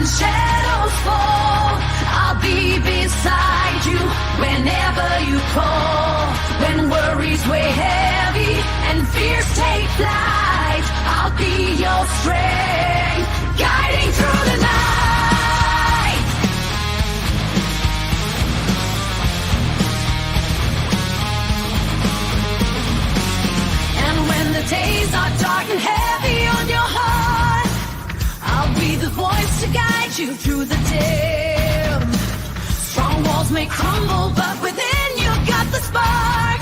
and shadows fall, I'll be beside you whenever you call. When worries weigh heavy and fears take flight, I'll be your strength, guiding through the night. And when the days are dark and heavy on your heart, I'll be the voice to guide you through the dim. Strong walls may crumble, but within you got the spark.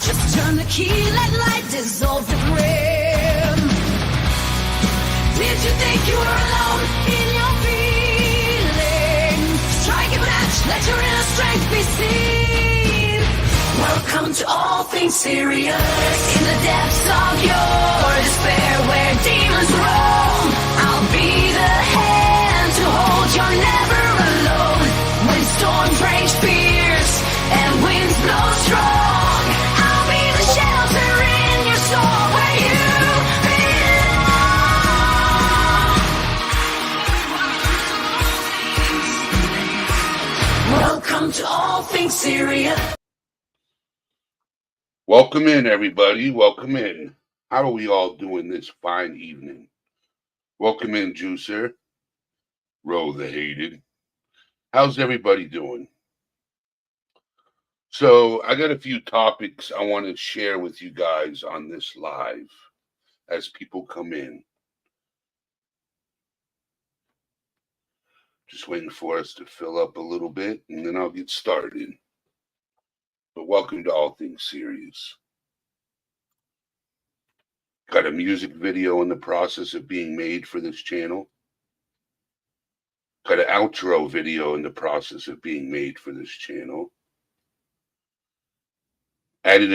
Just turn the key, let light dissolve the grim. Did you think you were alone in your feelings? Strike a match, let your inner strength be seen. Welcome to all things serious. In the depths of your despair, where demons roam, I'll be the hand to hold. You're never alone. When storms rage fierce and winds blow strong, I'll be the shelter in your soul where you belong. Welcome to all things serious. Welcome in, everybody. Welcome in. How are we all doing this fine evening? Welcome in, Juicer. Ro the Hated. How's everybody doing? So I got a few topics I want to share with you guys on this live as people come in. Just waiting for us to fill up a little bit, and then I'll get started. But welcome to All Things Serious. Got a music video in the process of being made for this channel. Got an outro video in the process of being made for this channel. Added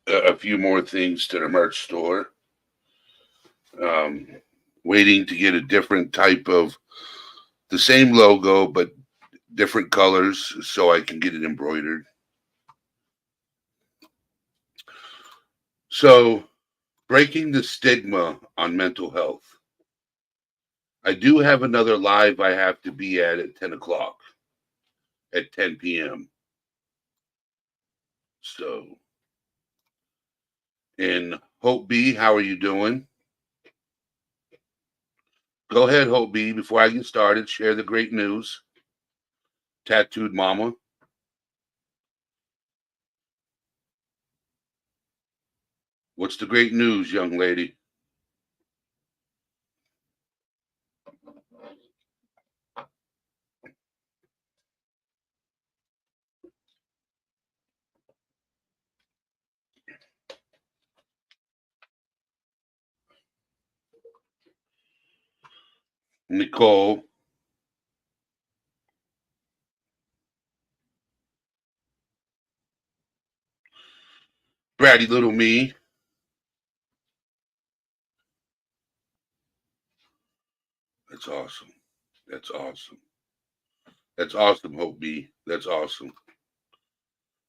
a few more things to the merch store. Waiting to get a different type of the same logo, but different colors so I can get it embroidered. So, breaking the stigma on mental health. I do have another live I have to be at 10 o'clock, at 10 p.m. So, and Hope B, how are you doing? Go ahead, Hope B, before I get started, share the great news. Tattooed Mama. What's the great news, young lady? Nicole. Bratty little me. That's awesome. That's awesome. That's awesome, Hope B. That's awesome.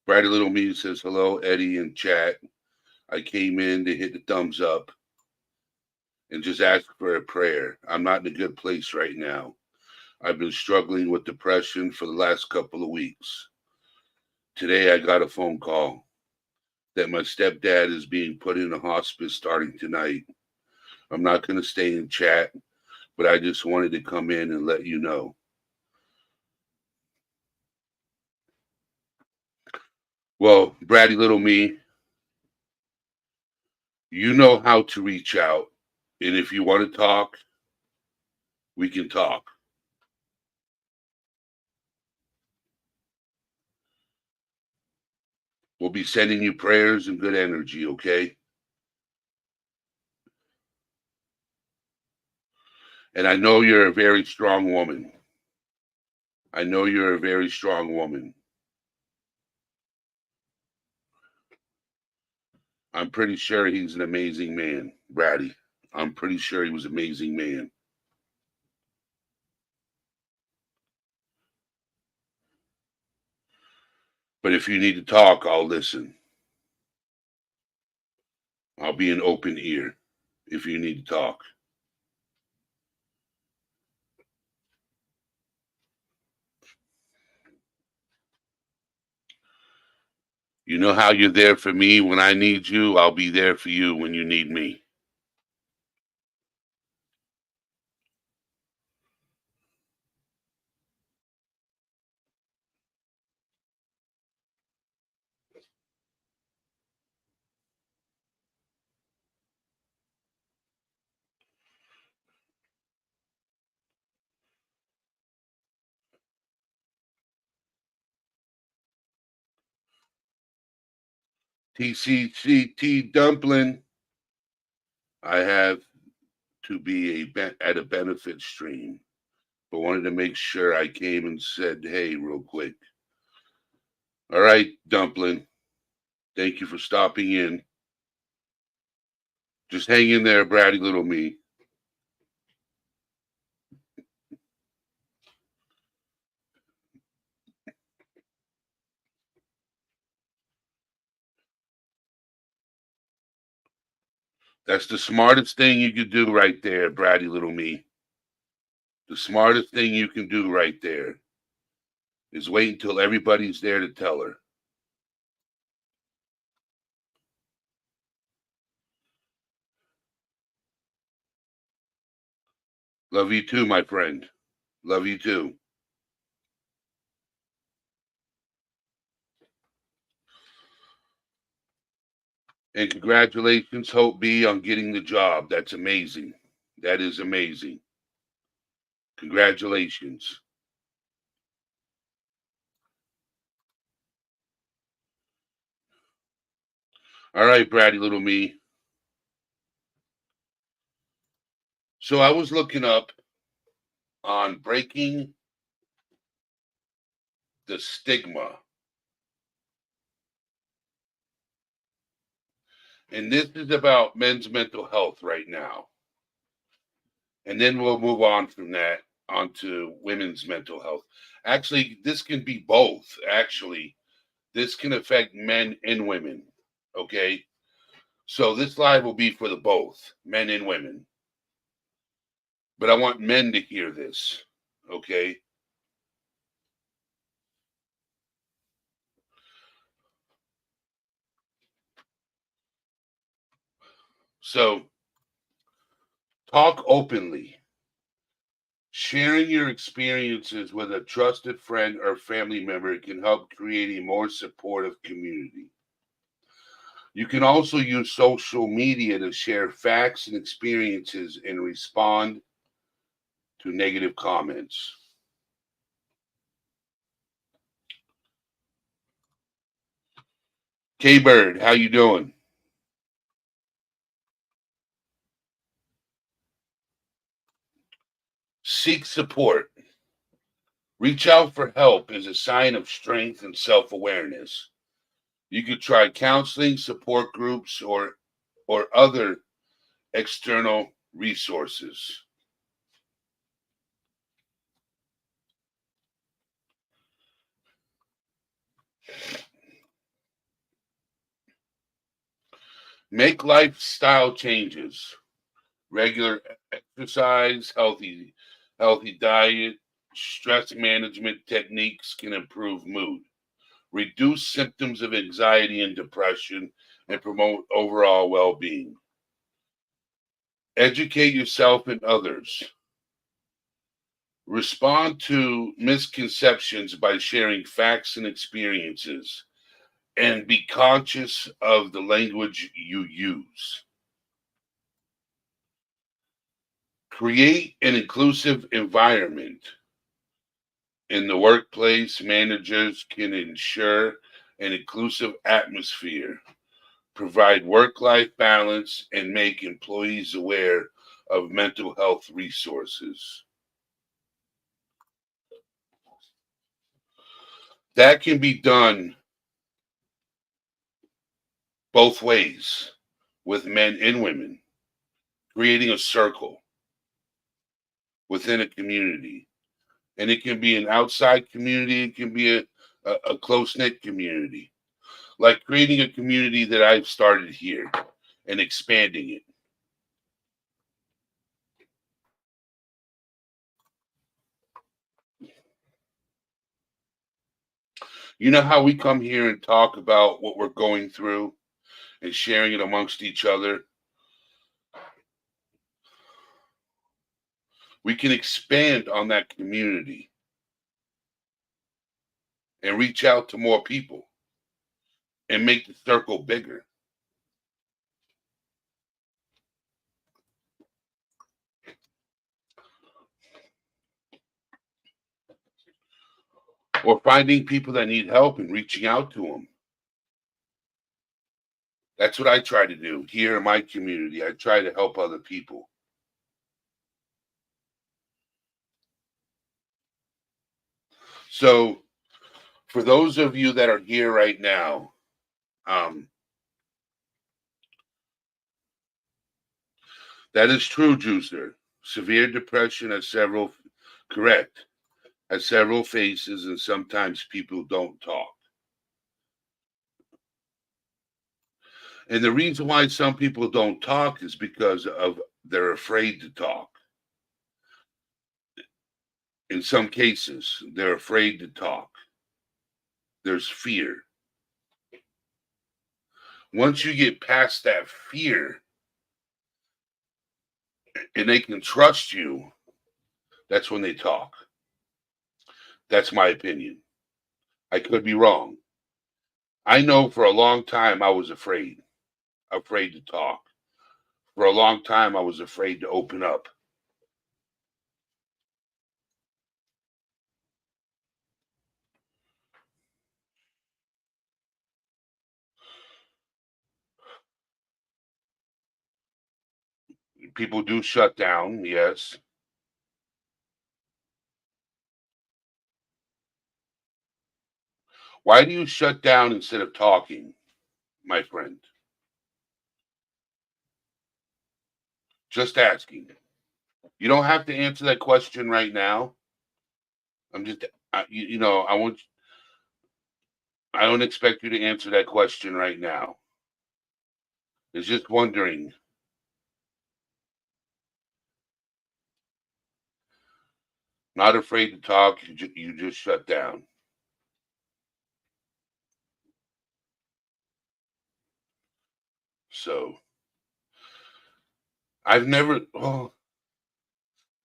Bratty little me says hello, Eddie in chat. I came in to hit the thumbs up and just ask for a prayer. I'm not in a good place right now. I've been struggling with depression for the last couple of weeks. Today I got a phone call that my stepdad is being put in a hospice starting tonight. I'm not going to stay in chat, but I just wanted to come in and let you know. Well, Bratty little me, you know how to reach out. And if you want to talk, we can talk. We'll be sending you prayers and good energy, okay? And I know you're a very strong woman. I know you're a very strong woman. I'm pretty sure he's an amazing man, Bratty. I'm pretty sure he was an amazing man. But if you need to talk, I'll listen. I'll be an open ear if you need to talk. You know how you're there for me when I need you? I'll be there for you when you need me. TCCT dumpling. I have to be at a benefit stream, but wanted to make sure I came and said, hey, real quick. All right, dumpling. Thank you for stopping in. Just hang in there, bratty little me. That's the smartest thing you could do right there, bratty little me. The smartest thing you can do right there is wait until everybody's there to tell her. Love you too, my friend. Love you too. And congratulations, Hope B, on getting the job. That's amazing. That is amazing. Congratulations. All right, bratty little me. So I was looking up on breaking the stigma. And this is about men's mental health right now. And then we'll move on from that onto women's mental health. Actually, this can be both. Actually, this can affect men and women. Okay. So this live will be for the both men and women. But I want men to hear this. Okay. So talk openly. Sharing your experiences with a trusted friend or family member can help create a more supportive community. You can also use social media to share facts and experiences and respond to negative comments. K-Bird, how you doing? Seek support. Reach out for help is a sign of strength and self-awareness. You could try counseling, support groups, or other external resources. Make lifestyle changes. Regular exercise, healthy diet, stress management techniques can improve mood, reduce symptoms of anxiety and depression, and promote overall well-being. Educate yourself and others. Respond to misconceptions by sharing facts and experiences, and be conscious of the language you use. Create an inclusive environment. In the workplace, managers can ensure an inclusive atmosphere, provide work life balance, and make employees aware of mental health resources. That can be done both ways with men and women, creating a circle within a community. And it can be an outside community, it can be a close knit community, like creating a community that I've started here and expanding it. You know how we come here and talk about what we're going through and sharing it amongst each other? We can expand on that community and reach out to more people and make the circle bigger. Or finding people that need help and reaching out to them. That's what I try to do here in my community. I try to help other people. So, for those of you that are here right now, that is true, Juicer. Severe depression has correct, has several faces, and sometimes people don't talk. And the reason why some people don't talk is because of they're afraid to talk. In some cases, they're afraid to talk. There's fear. Once you get past that fear and they can trust you, that's when they talk. That's my opinion. I could be wrong. I know for a long time I was afraid to talk. For a long time I was afraid to open up. People do shut down, yes. Why do you shut down instead of talking, my friend? Just asking. You don't have to answer that question right now. I'm just, you know, I don't expect you to answer that question right now. It's just wondering. Not afraid to talk. You just shut down. So I've never. Oh,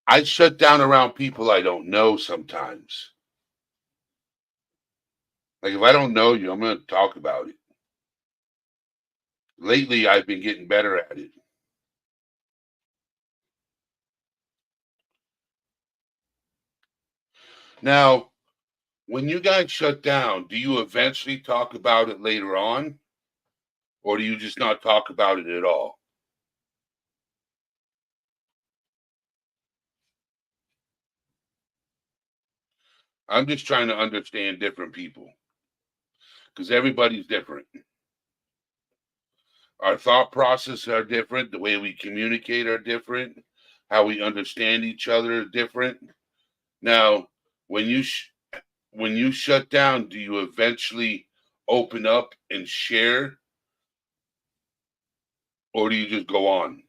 I shut down around people I don't know sometimes. Like if I don't know you, I'm going to talk about it. Lately, I've been getting better at it. Now, when you guys shut down, do you eventually talk about it later on? Or do you just not talk about it at all? I'm just trying to understand different people because everybody's different. Our thought processes are different. The way we communicate are different. How we understand each other is different. Now, when when you shut down, do you eventually open up and share, or do you just go on?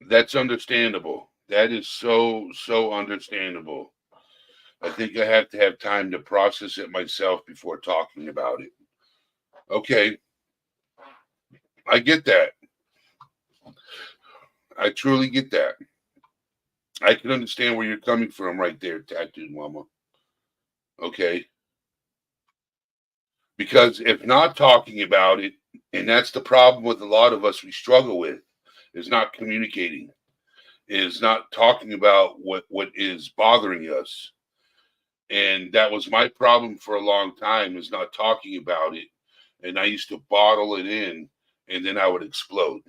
That's understandable. That is so understandable. I think I have to have time to process it myself before talking about it. Okay, I get that. I truly get that. I can understand where you're coming from right there, tattooed mama. Okay. Because if not talking about it, and that's the problem with a lot of us we struggle with, is not communicating, is not talking about what is bothering us. And that was my problem for a long time, is not talking about it. And I used to bottle it in and then I would explode.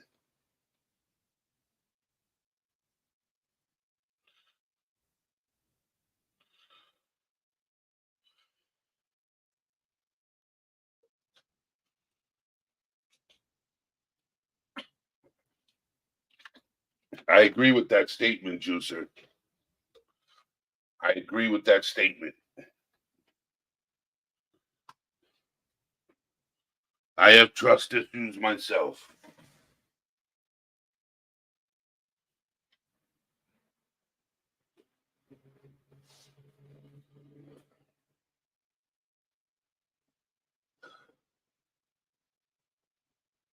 I agree with that statement, Juicer. I agree with that statement. I have trust issues myself.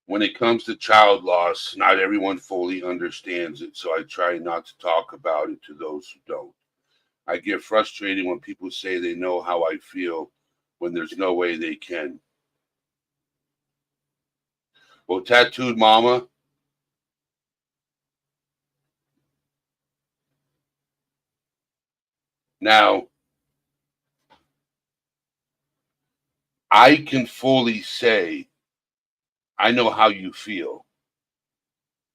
When it comes to child loss, not everyone fully understands it, so I try not to talk about it to those who don't. I get frustrated when people say they know how I feel when there's no way they can. Well, tattooed mama, now I can fully say I know how you feel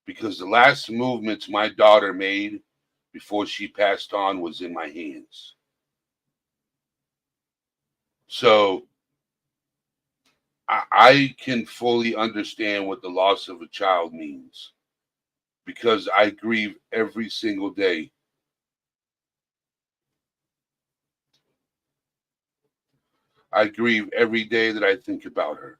because the last movements my daughter made before she passed on was in my hands. So I can fully understand what the loss of a child means because I grieve every single day. I grieve every day that I think about her.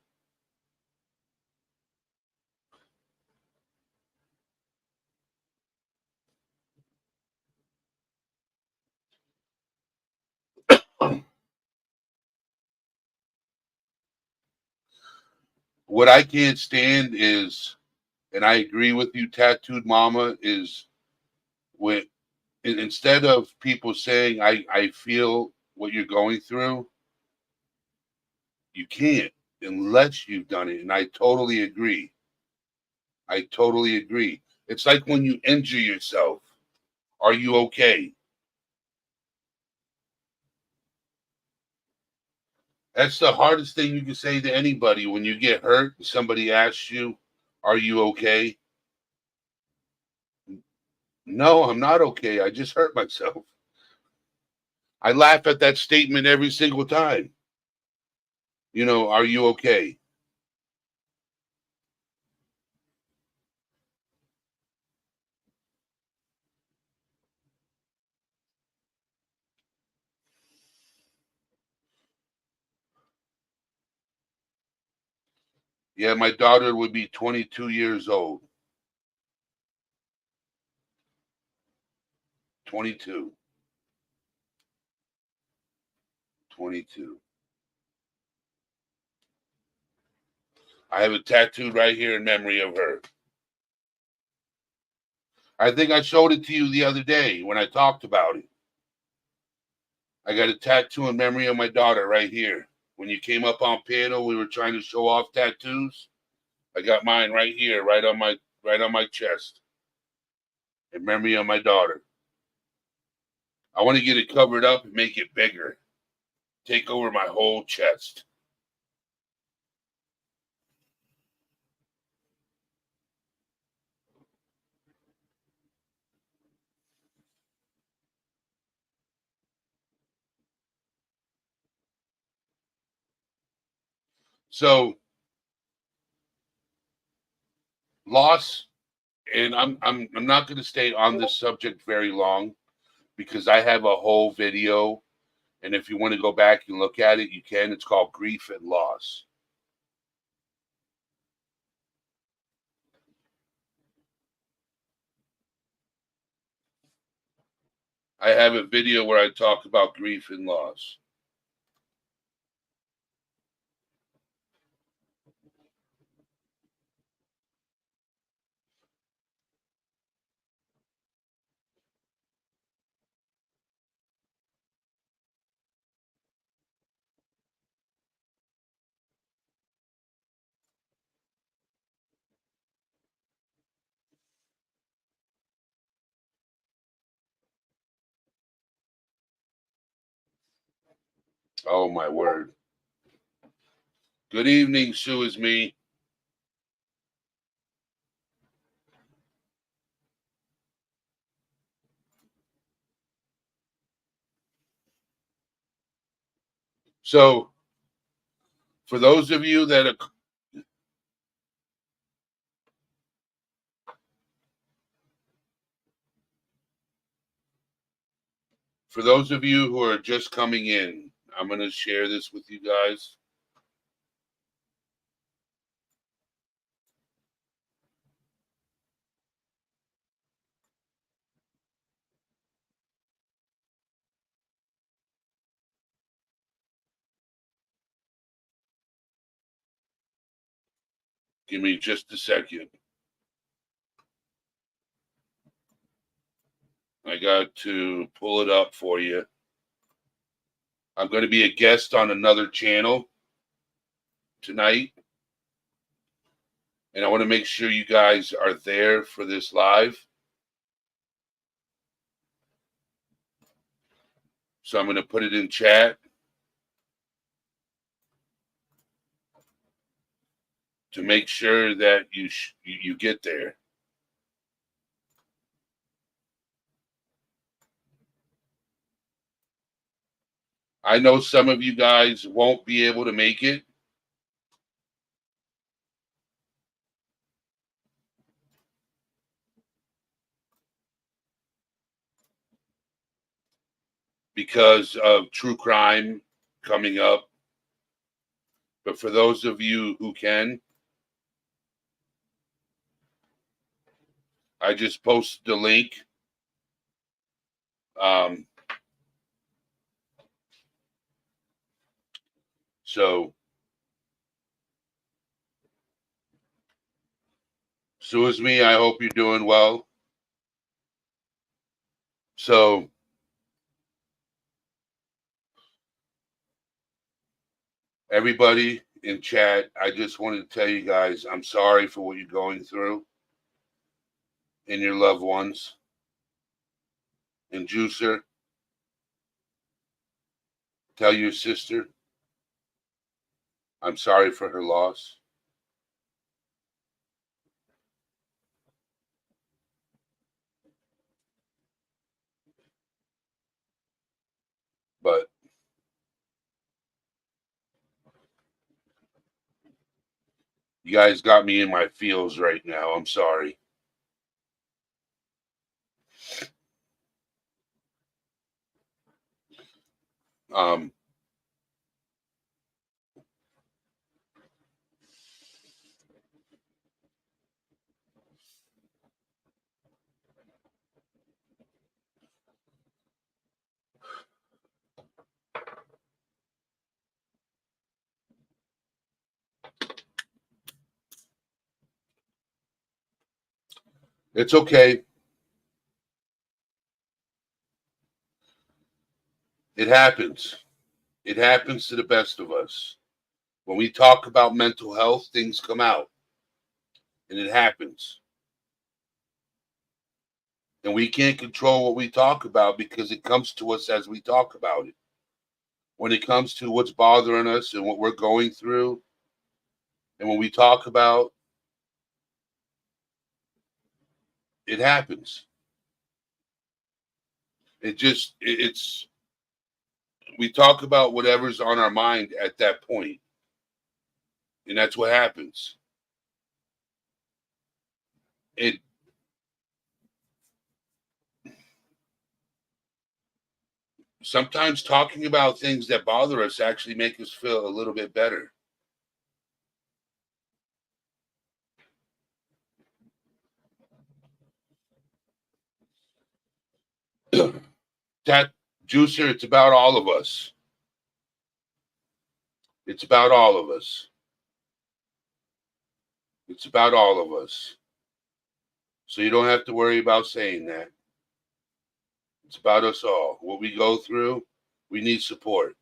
What I can't stand is, and I agree with you, tattooed mama, is when instead of people saying I feel what you're going through, you can't unless you've done it. And I totally agree. I totally agree. It's like when you injure yourself. Are you okay? That's the hardest thing you can say to anybody when you get hurt. Somebody asks you, "Are you okay?" No, I'm not okay. I just hurt myself. I laugh at that statement every single time. Are you okay? Yeah, my daughter would be 22 years old. 22. 22. I have it tattooed right here in memory of her. I think I showed it to you the other day when I talked about it. I got a tattoo in memory of my daughter right here. When you came up on panel, we were trying to show off tattoos. I got mine right here, right on my chest, in memory of my daughter. I want to get it covered up and make it bigger, take over my whole chest. So loss, and I'm not going to stay on this subject very long because I have a whole video, and if you want to go back and look at it, you can. It's called Grief and Loss. I have a video where I talk about grief and loss. Oh my word. Good evening, Sue is me. So for those of you that are for those of you who are just coming in, I'm going to share this with you guys. Give me just a second. I got to pull it up for you. I'm going to be a guest on another channel tonight. And I want to make sure you guys are there for this live. So I'm going to put it in chat to make sure that you get there. I know some of you guys won't be able to make it. Because of true crime coming up. But for those of you who can, I just posted the link. So me, I hope you're doing well. So everybody in chat, I just wanted to tell you guys, I'm sorry for what you're going through and your loved ones. And Juicer, tell your sister, I'm sorry for her loss. But you guys got me in my feels right now. I'm sorry. It's okay. It happens. It happens to the best of us. When we talk about mental health, things come out. And it happens. And we can't control what we talk about because it comes to us as we talk about it. When it comes to what's bothering us and what we're going through, and when we talk about, it happens. We talk about whatever's on our mind at that point. And that's what happens. Sometimes talking about things that bother us actually make us feel a little bit better. That Juicer, it's about all of us. It's about all of us. It's about all of us. So you don't have to worry about saying that. It's about us all. What we go through, we need support.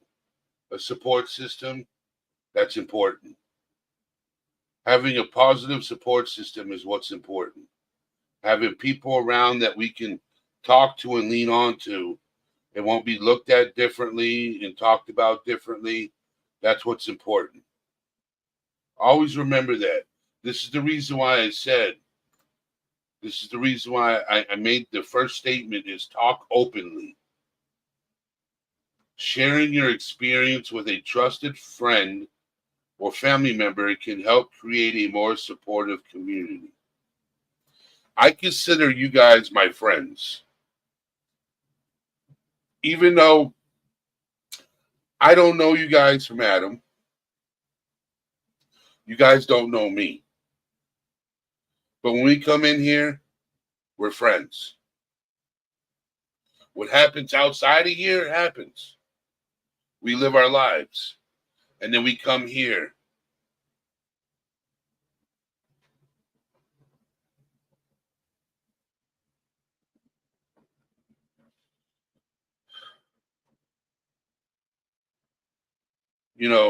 A support system, that's important. Having a positive support system is what's important. Having people around that we can talk to and lean on to and won't be looked at differently and talked about differently, that's what's important. Always remember that. This is the reason why I said, this is the reason why I made the first statement is talk openly. Sharing your experience with a trusted friend or family member can help create a more supportive community. I consider you guys my friends. Even though I don't know you guys from Adam, you guys don't know me. But when we come in here, we're friends. What happens outside of here happens. We live our lives. And then we come here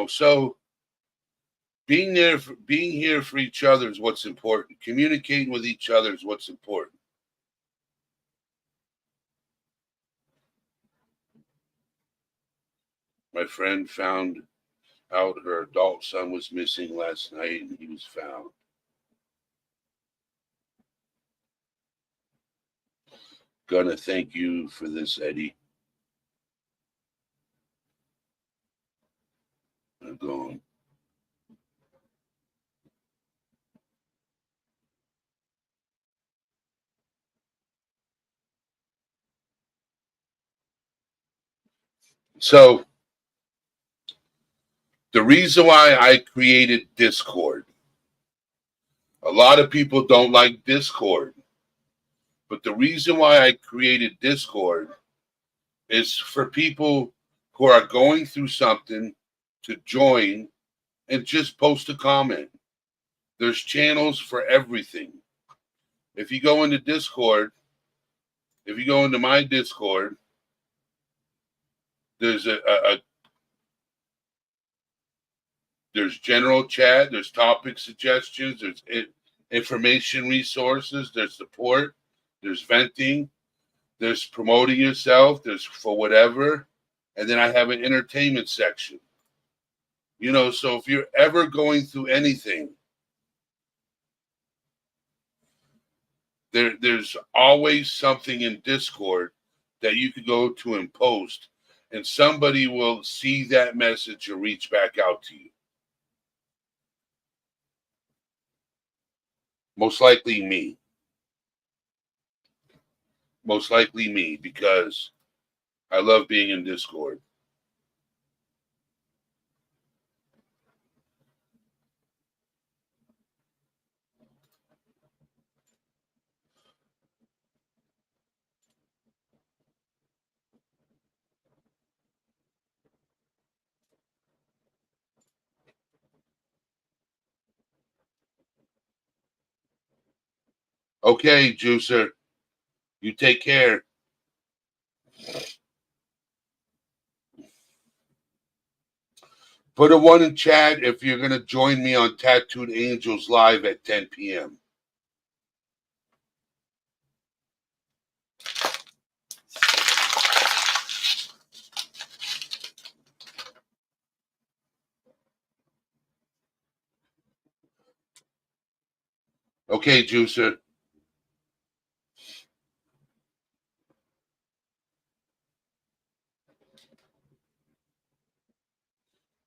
So being here for each other is what's important. Communicating with each other is what's important. My friend found out her adult son was missing last night, and he was found. Gonna thank you for this, Eddie. I'm going. So the reason why I created Discord, a lot of people don't like Discord, but the reason why I created Discord is for people who are going through something to join and just post a comment. There's channels for everything. If you go into Discord, if you go into my Discord, there's there's general chat, there's topic suggestions, there's information resources, there's support, there's venting, there's promoting yourself, there's for whatever, and then I have an entertainment section. So if you're ever going through anything, there's always something in Discord that you could go to and post, and somebody will see that message and reach back out to you. Most likely me. Most likely me, because I love being in Discord. Okay, Juicer. You take care. Put a 1 in chat if you're going to join me on Tattooed Angels Live at 10 p.m. Okay, Juicer.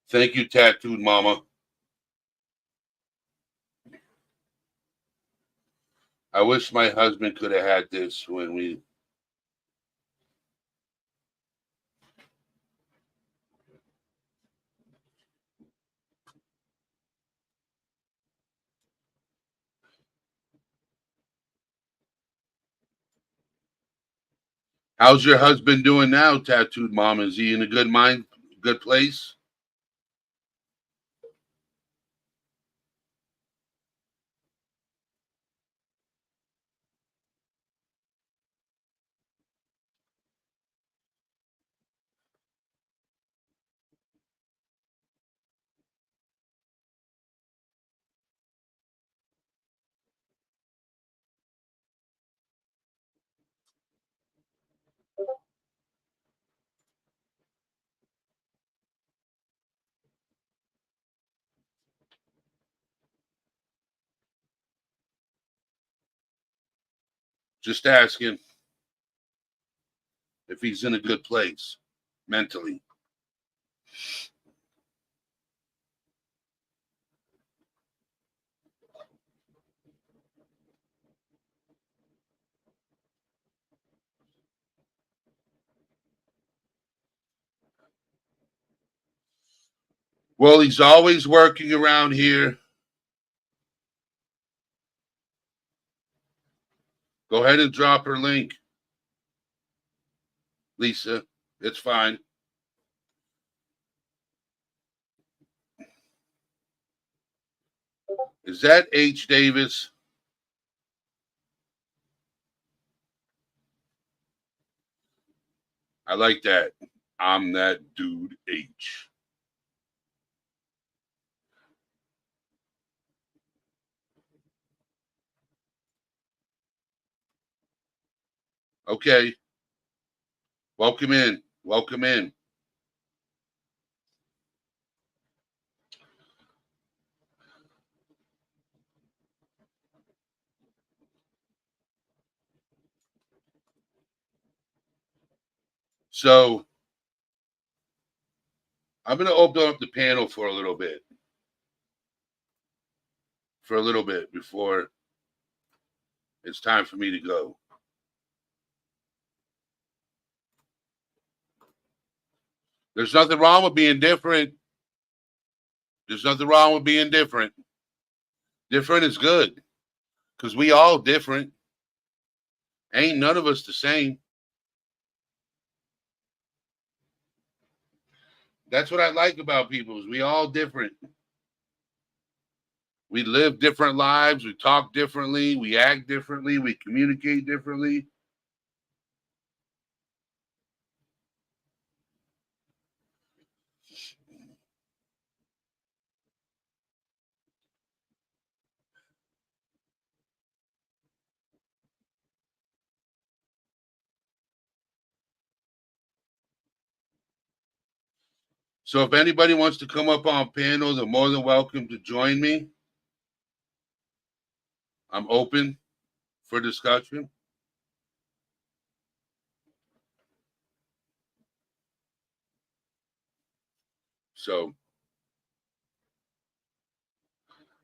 Thank you, Tattooed Mama. I wish my husband could have had this when we... How's your husband doing now, Tattooed Mama? Is he in a good place? Just asking if he's in a good place mentally. Well, he's always working around here. Go ahead and drop her link, Lisa. It's fine. Is that H. Davis? I like that. I'm that dude H. Okay. Welcome in. Welcome in. So I'm going to open up the panel for a little bit. Before it's time for me to go. There's nothing wrong with being different. There's nothing wrong with being different. Different is good because we all different. Ain't none of us the same. That's what I like about people is we all different. We live different lives. We talk differently. We act differently. We communicate differently. So if anybody wants to come up on panel, they're more than welcome to join me. I'm open for discussion. So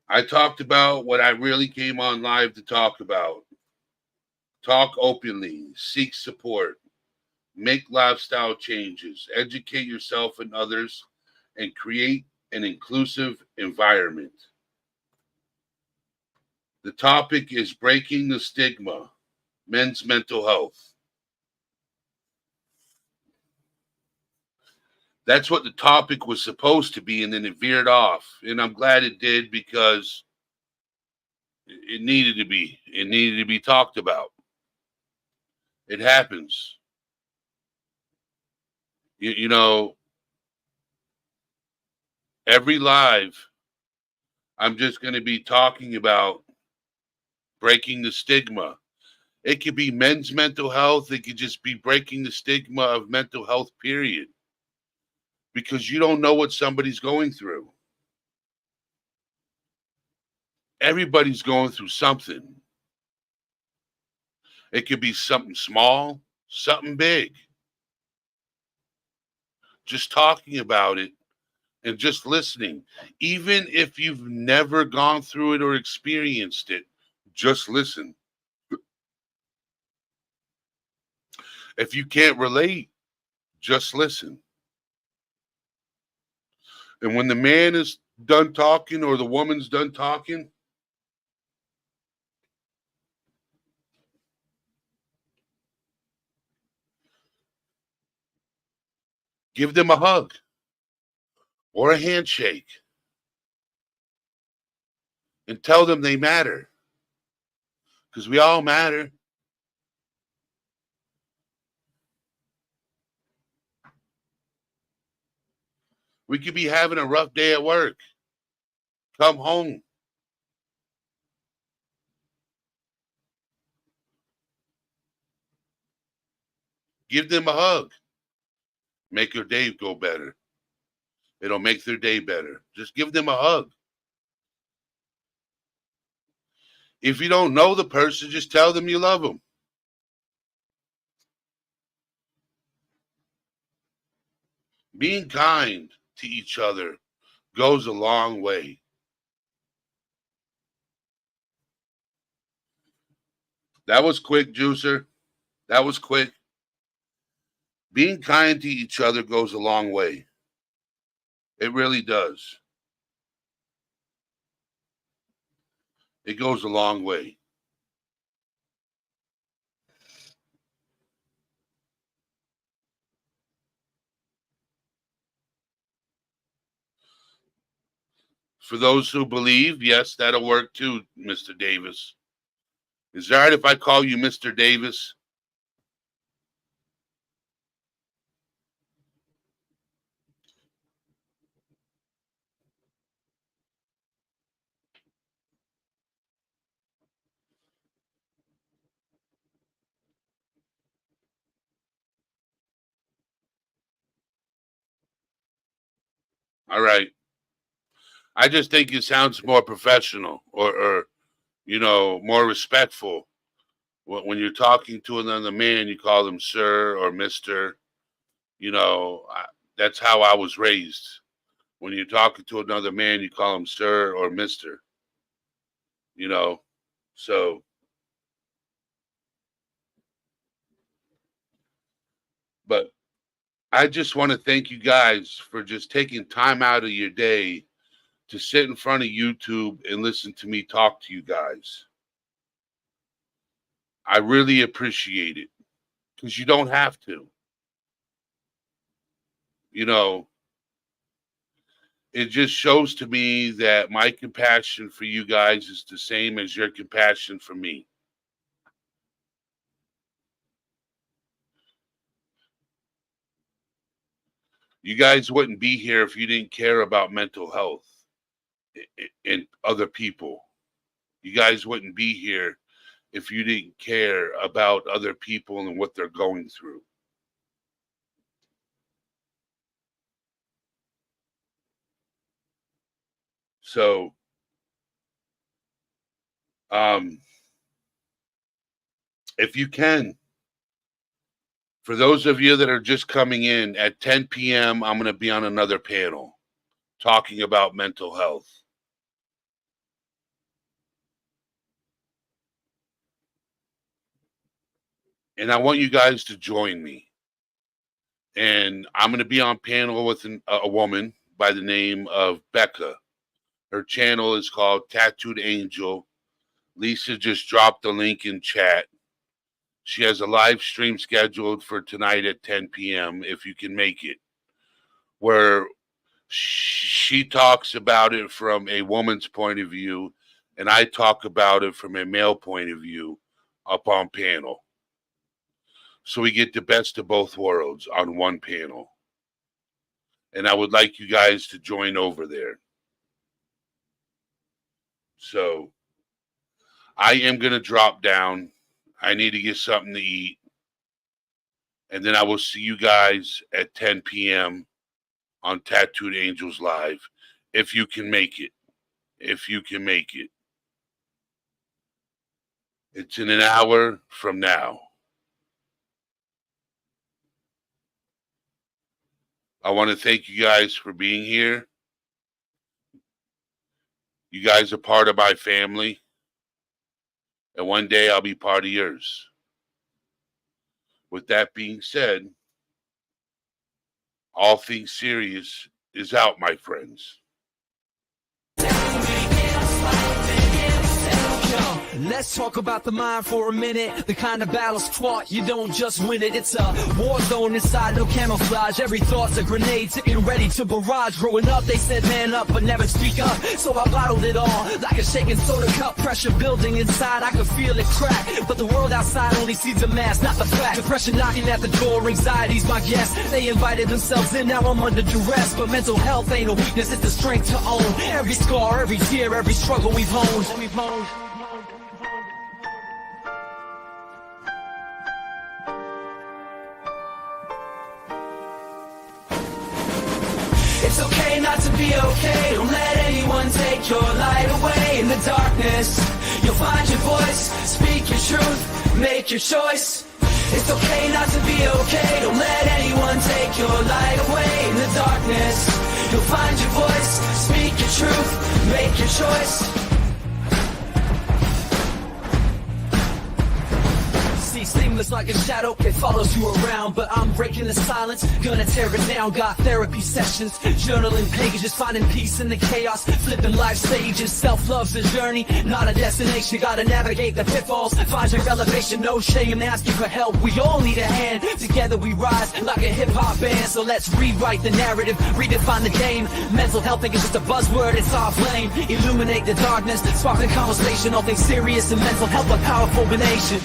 I talked about what I really came on live to talk about. Talk openly, seek support, make lifestyle changes, educate yourself and others, and create an inclusive environment. The topic is breaking the stigma, men's mental health. That's what the topic was supposed to be, and then it veered off. And I'm glad it did because it needed to be. It needed to be talked about. It happens. You know, every live, I'm just going to be talking about breaking the stigma. It could be men's mental health. It could just be breaking the stigma of mental health, period. Because you don't know what somebody's going through. Everybody's going through something. It could be something small, something big. Just talking about it and just listening. Even if you've never gone through it or experienced it, just listen. If you can't relate, just listen. And when the man is done talking or the woman's done talking, give them a hug or a handshake and tell them they matter because we all matter. We could be having a rough day at work. Come home. Give them a hug. Make their day go better. It'll make their day better. Just give them a hug. If you don't know the person, just tell them you love them. Being kind to each other goes a long way. That was quick, Juicer. That was quick. Being kind to each other goes a long way. It really does. It goes a long way. For those who believe, yes, that'll work too, Mr. Davis. Is it all right if I call you Mr. Davis? All right. I just think it sounds more professional or more respectful. When you're talking to another man, you call them sir or mister. That's how I was raised. When you're talking to another man, you call him sir or mister. So. But I just want to thank you guys for just taking time out of your day to sit in front of YouTube and listen to me talk to you guys. I really appreciate it because you don't have to. It just shows to me that my compassion for you guys is the same as your compassion for me. You guys wouldn't be here if you didn't care about mental health and other people. You guys wouldn't be here if you didn't care about other people and what they're going through. So, if you can, for those of you that are just coming in, at 10 p.m., I'm going to be on another panel talking about mental health. And I want you guys to join me. And I'm going to be on panel with a woman by the name of Becca. Her channel is called Tattooed Angel. Lisa just dropped the link in chat. She has a live stream scheduled for tonight at 10 p.m. if you can make it, where she talks about it from a woman's point of view, and I talk about it from a male point of view up on panel. So we get the best of both worlds on one panel. And I would like you guys to join over there. So I am going to drop down. I need to get something to eat. And then I will see you guys at 10 p.m. on Tattooed Angels Live. If you can make it. If you can make it. It's in an hour from now. I want to thank you guys for being here. You guys are part of my family. And one day I'll be part of yours. With that being said, all things serious is out, my friends. Let's talk about the mind for a minute. The kind of battle's fought, you don't just win it. It's a war zone inside, no camouflage. Every thought's a grenade, sitting ready to barrage. Growing up, they said man up, but never speak up. So I bottled it all, like a shaking soda cup. Pressure building inside, I could feel it crack. But the world outside only sees the mask, not the fact. Depression knocking at the door, anxiety's my guest. They invited themselves in, now I'm under duress. But mental health ain't a weakness, it's the strength to own. Every scar, every tear, every struggle we've honed. It's okay not to be okay. Don't let anyone take your light away. In the darkness, you'll find your voice. Speak your truth, make your choice. It's okay not to be okay. Don't let anyone take your light away. In the darkness, you'll find your voice. Speak your truth, make your choice. Seamless like a shadow, it follows you around. But I'm breaking the silence, gonna tear it down. Got therapy sessions, journaling pages, finding peace in the chaos, flipping life stages. Self-love's a journey, not a destination. Gotta navigate the pitfalls, find your elevation. No shame asking for help, we all need a hand. Together we rise like a hip-hop band. So let's rewrite the narrative, redefine the game. Mental health ain't just a buzzword, it's our flame. Illuminate the darkness, spark the conversation. All things serious and mental health, a powerful nation.